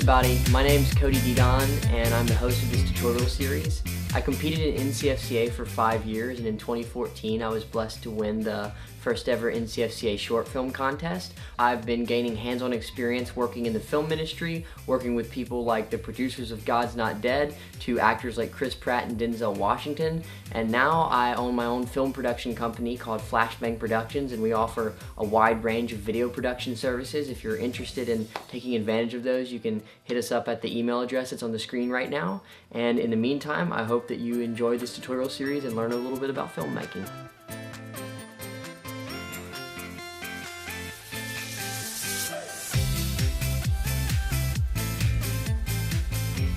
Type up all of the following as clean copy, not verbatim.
everybody, my name's Cody Dedon and I'm the host of this tutorial series. I competed in NCFCA for 5 years, and in 2014 I was blessed to win the first ever NCFCA short film contest. I've been gaining hands-on experience working in the film industry, working with people like the producers of God's Not Dead to actors like Chris Pratt and Denzel Washington, and now I own my own film production company called Flashbang Productions, and we offer a wide range of video production services. If you're interested in taking advantage of those, you can hit us up at the email address that's on the screen right now. And in the meantime, I hope that you enjoy this tutorial series and learn a little bit about filmmaking.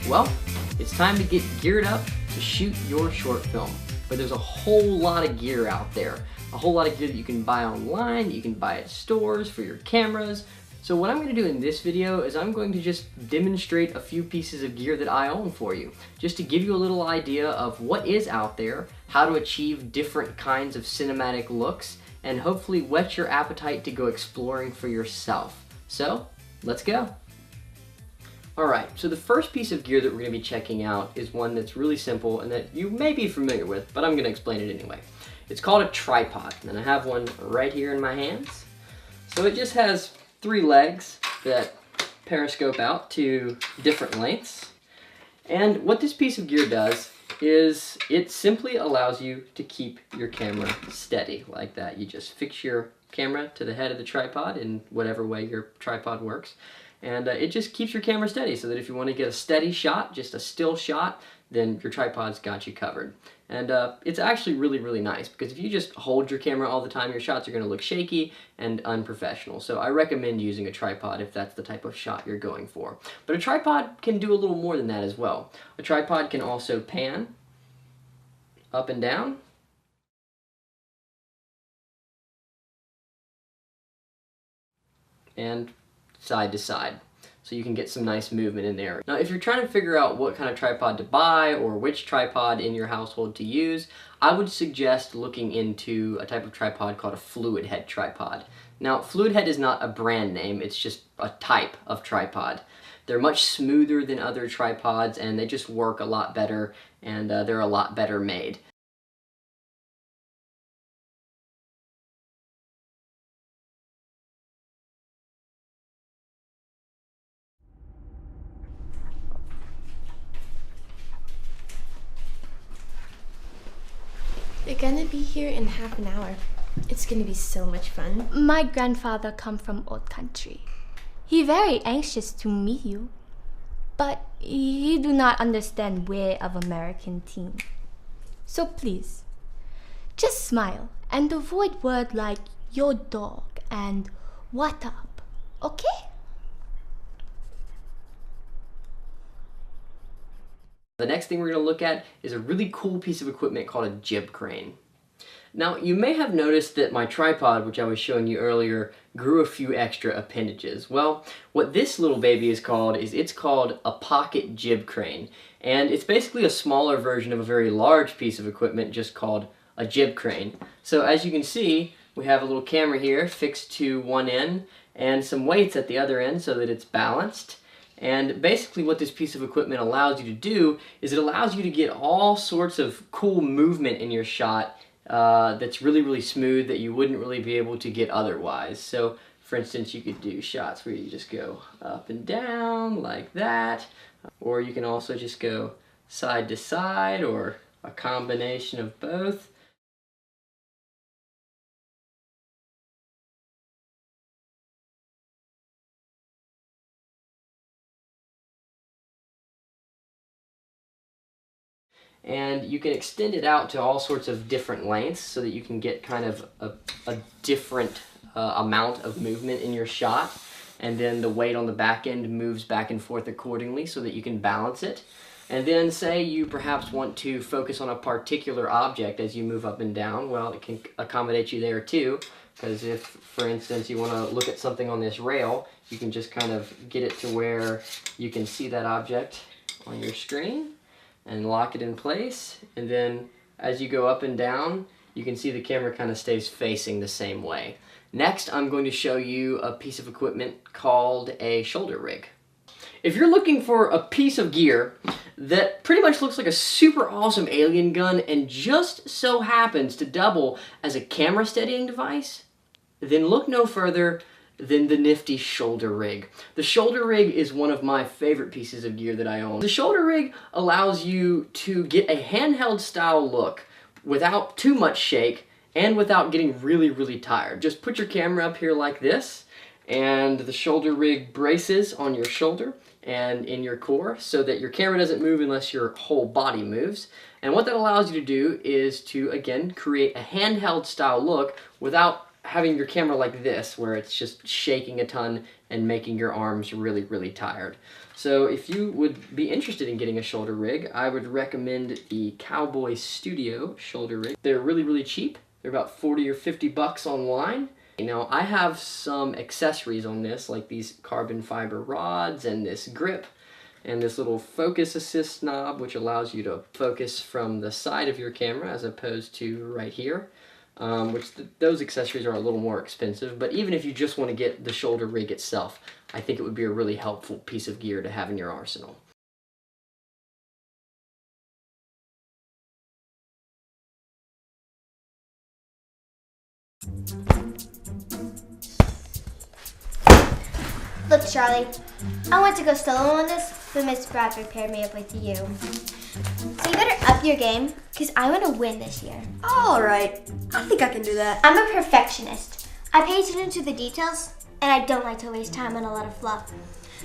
Well, it's time to get geared up to shoot your short film. But there's a whole lot of gear out there. A whole lot of gear that you can buy online, that you can buy at stores for your cameras. So what I'm going to do in this video is I'm going to just demonstrate a few pieces of gear that I own for you, just to give you a little idea of what is out there, how to achieve different kinds of cinematic looks, and hopefully whet your appetite to go exploring for yourself. So, let's go. Alright, so the first piece of gear that we're going to be checking out is one that's really simple and that you may be familiar with, but I'm going to explain it anyway. It's called a tripod, and I have one right here in my hands. So it just has 3 legs that periscope out to different lengths. And what this piece of gear does is it simply allows you to keep your camera steady like that. You just fix your camera to the head of the tripod in whatever way your tripod works. And it just keeps your camera steady so that if you want to get a steady shot, just a still shot, then your tripod's got you covered. And it's actually really, really nice, because if you just hold your camera all the time, your shots are going to look shaky and unprofessional. So I recommend using a tripod if that's the type of shot you're going for. But a tripod can do a little more than that as well. A tripod can also pan up and down. And side to side, so you can get some nice movement in there. Now, if you're trying to figure out what kind of tripod to buy or which tripod in your household to use, I would suggest looking into a type of tripod called a fluid head tripod. Now, fluid head is not a brand name, it's just a type of tripod. They're much smoother than other tripods, and they just work a lot better, and they're a lot better made. They're gonna be here in half an hour. It's gonna be so much fun. My grandfather come from old country. He very anxious to meet you, but he do not understand way of American team. So please, just smile and avoid word like your dog and what up, okay? The next thing we're going to look at is a really cool piece of equipment called a jib crane. Now, you may have noticed that my tripod, which I was showing you earlier, grew a few extra appendages. Well, what this little baby is called it's called a pocket jib crane. And it's basically a smaller version of a very large piece of equipment just called a jib crane. So as you can see, we have a little camera here fixed to one end and some weights at the other end so that it's balanced. And basically what this piece of equipment allows you to do is it allows you to get all sorts of cool movement in your shot that's really, really smooth that you wouldn't really be able to get otherwise. So for instance, you could do shots where you just go up and down like that, or you can also just go side to side, or a combination of both. And you can extend it out to all sorts of different lengths so that you can get kind of a different amount of movement in your shot. And then the weight on the back end moves back and forth accordingly so that you can balance it. And then say you perhaps want to focus on a particular object as you move up and down. Well, it can accommodate you there too. Because if, for instance, you want to look at something on this rail, you can just kind of get it to where you can see that object on your screen and lock it in place, and then as you go up and down, you can see the camera kind of stays facing the same way. Next, I'm going to show you a piece of equipment called a shoulder rig. If you're looking for a piece of gear that pretty much looks like a super awesome alien gun and just so happens to double as a camera steadying device, then look no further than the nifty shoulder rig. The shoulder rig is one of my favorite pieces of gear that I own. The shoulder rig allows you to get a handheld style look without too much shake and without getting really, really tired. Just put your camera up here like this, and the shoulder rig braces on your shoulder and in your core so that your camera doesn't move unless your whole body moves. And what that allows you to do is to, again, create a handheld style look without having your camera like this, where it's just shaking a ton and making your arms really, really tired. So if you would be interested in getting a shoulder rig, I would recommend the Cowboy Studio shoulder rig. They're really, really cheap. They're about 40 or 50 bucks online. Now, I have some accessories on this, like these carbon fiber rods and this grip and this little focus assist knob, which allows you to focus from the side of your camera as opposed to right here. Those accessories are a little more expensive, but even if you just want to get the shoulder rig itself, I think it would be a really helpful piece of gear to have in your arsenal. Look, Charlie, I went to go solo on this, but Miss Bradford paired me up with you. So you better up your game, because I want to win this year. All right, I think I can do that. I'm a perfectionist. I pay attention to the details, and I don't like to waste time on a lot of fluff.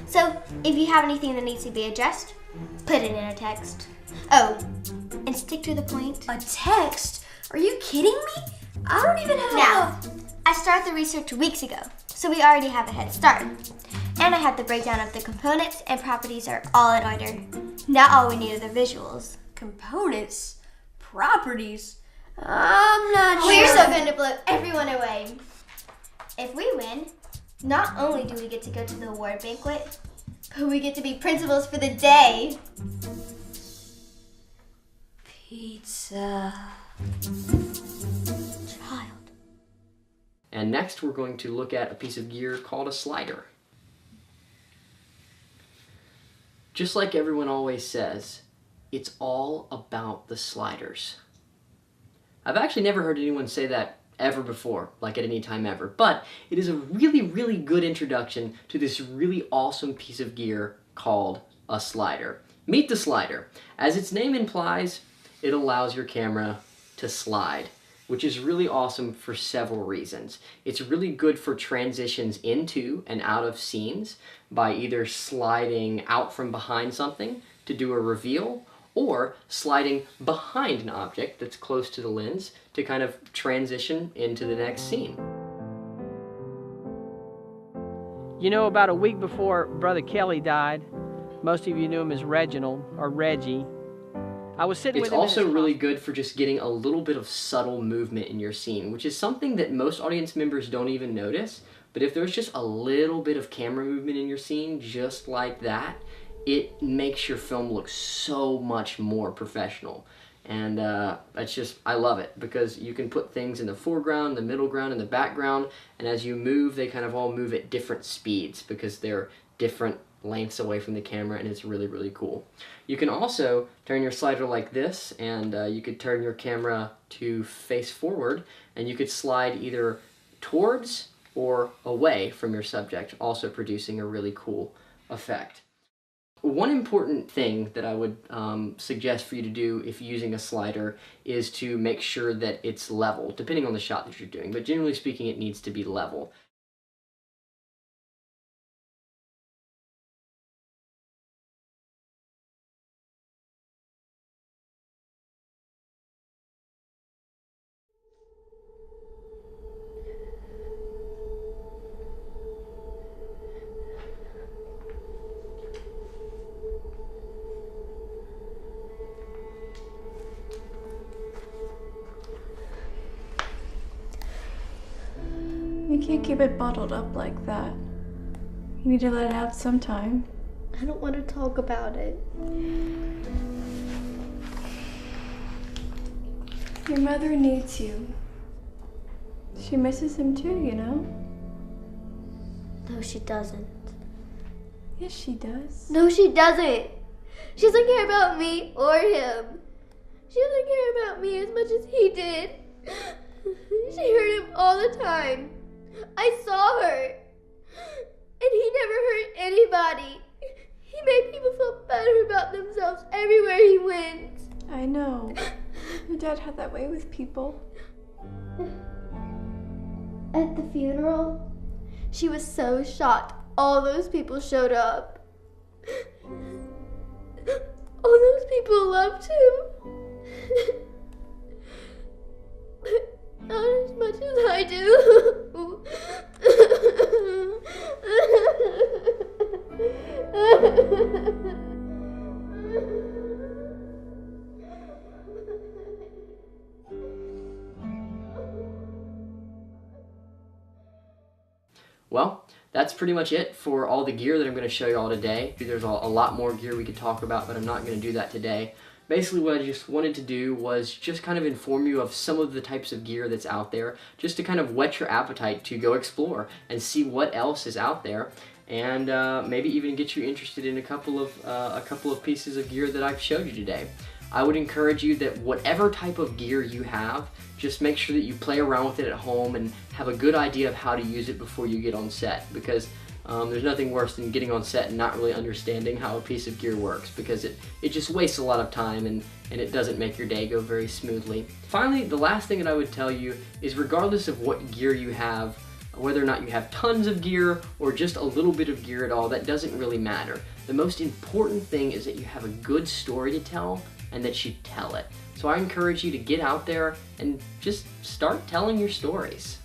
So if you have anything that needs to be addressed, put it in a text. Oh, and stick to the point. A text? Are you kidding me? I don't even have Now, I started the research weeks ago, so we already have a head start. And I have the breakdown of the components and properties are all in order. Now all we need are the visuals. components, properties. I'm not We're sure. so going to blow everyone away. If we win, not only do we get to go to the award banquet, but we get to be principals for the day. Pizza. Child. And next we're going to look at a piece of gear called a slider. Just like everyone always says, it's all about the sliders. I've actually never heard anyone say that ever before, like at any time ever, but it is a really, really good introduction to this really awesome piece of gear called a slider. Meet the slider. As its name implies, it allows your camera to slide, which is really awesome for several reasons. It's really good for transitions into and out of scenes by either sliding out from behind something to do a reveal, or sliding behind an object that's close to the lens to kind of transition into the next scene. You know, about a week before Brother Kelly died, most of you knew him as Reginald or Reggie. I was sitting It's with him. also really good for just getting a little bit of subtle movement in your scene, which is something that most audience members don't even notice. But if there's just a little bit of camera movement in your scene, just like that, it makes your film look so much more professional. And it's just, I love it, because you can put things in the foreground, the middle ground, and the background, and as you move, they kind of all move at different speeds because they're different lengths away from the camera, and it's really, really cool. You can also turn your slider like this, and you could turn your camera to face forward, and you could slide either towards or away from your subject, also producing a really cool effect. One important thing that I would suggest for you to do if you're using a slider is to make sure that it's level, depending on the shot that you're doing, but generally speaking it needs to be level. You can't keep it bottled up like that. You need to let it out sometime. I don't want to talk about it. Your mother needs you. She misses him too, you know? No, she doesn't. Yes, she does. No, she doesn't. She doesn't care about me or him. She doesn't care about me as much as he did. She hurt him all the time. I saw her. And he never hurt anybody. He made people feel better about themselves everywhere he went. I know. Your dad had that way with people. At the funeral, she was so shocked all those people showed up. All those people loved him. Not as much as I do. Well, that's pretty much it for all the gear that I'm going to show you all today. There's a lot more gear we could talk about, but I'm not going to do that today. Basically what I just wanted to do was just kind of inform you of some of the types of gear that's out there, just to kind of whet your appetite to go explore and see what else is out there, and maybe even get you interested in a couple of pieces of gear that I've showed you today. I would encourage you that whatever type of gear you have, just make sure that you play around with it at home and have a good idea of how to use it before you get on set, because there's nothing worse than getting on set and not really understanding how a piece of gear works, because it just wastes a lot of time and it doesn't make your day go very smoothly. Finally, the last thing that I would tell you is, regardless of what gear you have, whether or not you have tons of gear or just a little bit of gear at all, that doesn't really matter. The most important thing is that you have a good story to tell and that you tell it. So I encourage you to get out there and just start telling your stories.